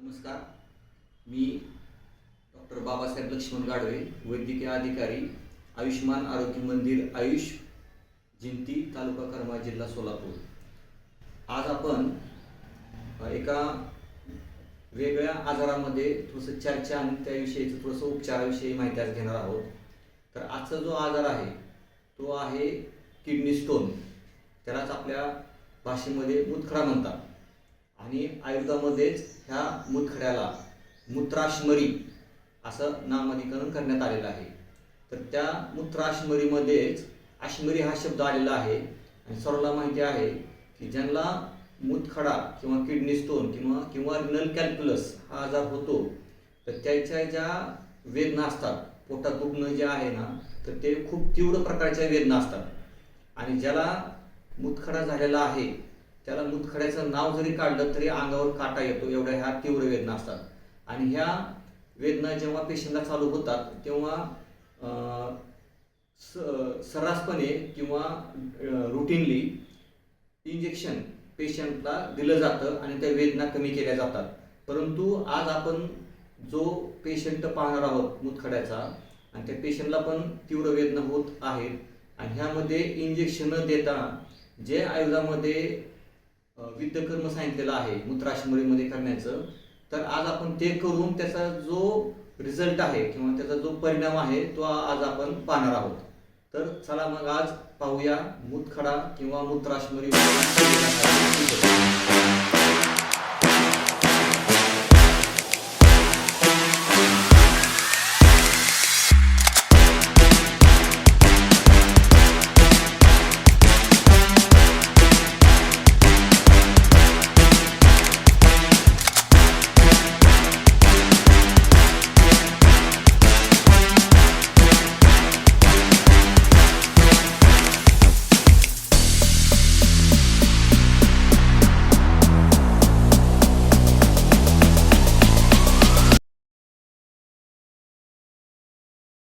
नमस्कार, मी डॉक्टर बाबासाहेब लक्ष्मण गाडवे, वैद्यकीय अधिकारी, आयुष्मान आरोग्य मंदिर आयुष, जिंती, तालुका करमाळ, जिल्हा सोलापूर। आज आपण एका वेगळ्या आजारामध्ये थोडंसं चर्चा आणि त्याविषयीचं थोडंसं उपचाराविषयी माहिती आज घेणार आहोत। तर आजचा जो आजार आहे तो आहे किडनी स्टोन, त्यालाच आपल्या भाषेमध्ये मूतखडा म्हणतात आणि आयुर्वेदामध्येच ह्या मूतखड्याला मूत्राशमरी असं नामकरण करण्यात आलेलं आहे। तर त्या मूत्राशमरीमध्येच अशमरी हा शब्द आलेला आहे आणि सर्वांना माहिती आहे की ज्यांना मूतखडा किंवा किडनी स्टोन किंवा रिनल कॅल्क्युलस हा आजार होतो तर त्याच्या ज्या वेदना असतात, पोटात दुखणं जे आहे ना, तर ते खूप तीव्र प्रकारच्या वेदना असतात आणि ज्याला मूतखडा झालेला आहे त्याला मूतखड्याचं नाव जरी काढलं तरी अंगावर काटा येतो, एवढ्या ह्या तीव्र वेदना असतात। आणि ह्या वेदना जेव्हा पेशंटला चालू होतात तेव्हा सर्रासपणे किंवा रुटीनली इंजेक्शन पेशंटला दिलं जातं आणि त्या वेदना कमी केल्या जातात। परंतु आज आपण जो पेशंट पाहणार आहोत मूतखड्याचा, आणि त्या पेशंटला पण तीव्र वेदना होत आहेत आणि ह्यामध्ये इंजेक्शन न देता जे आयुर्वेदामध्ये विद्यकर्म सांगितलेलं आहे मूत्राशमरीमध्ये करण्याचं, तर आज आपण ते करून त्याचा जो रिझल्ट आहे किंवा त्याचा जो परिणाम आहे तो आज आपण पाहणार आहोत। तर चला मग आज पाहूया मूतखडा किंवा मूत्राशमरी।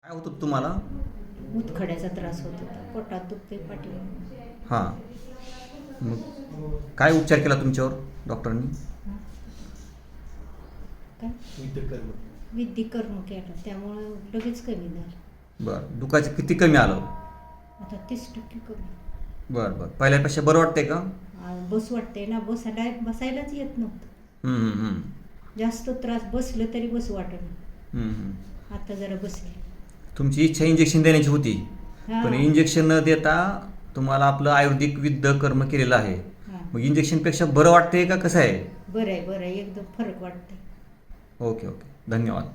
काय होतं तुम्हाला? मूतखड्याचा त्रास होत होता, पोटात दुखते, पाठी। हां, मग काय उपचार केला तुमच्यावर डॉक्टरांनी? काय विद्यकर्म केलं, त्यामुळे लगेच कमी झालं। बरं, दुखायचं किती कमी आलं? आता 30% कमी। बरं, पहिल्यापेक्षा बरं वाटतंय का? बस वाटते ना, बसायलाच येत नव्हतं। जास्त त्रास, बसलं तरी बस वाटत। आता जरा बसले। तुमची इच्छा इंजेक्शन देण्याची होती, पण हां। इंजेक्शन न देता तुम्हाला आपलं आयुर्वेदिक विद्यकर्म केलेलं आहे। मग इंजेक्शनपेक्षा बरं वाटतंय का कसं आहे? बरं आहे, एकदम फरक वाटतंय। ओके, धन्यवाद।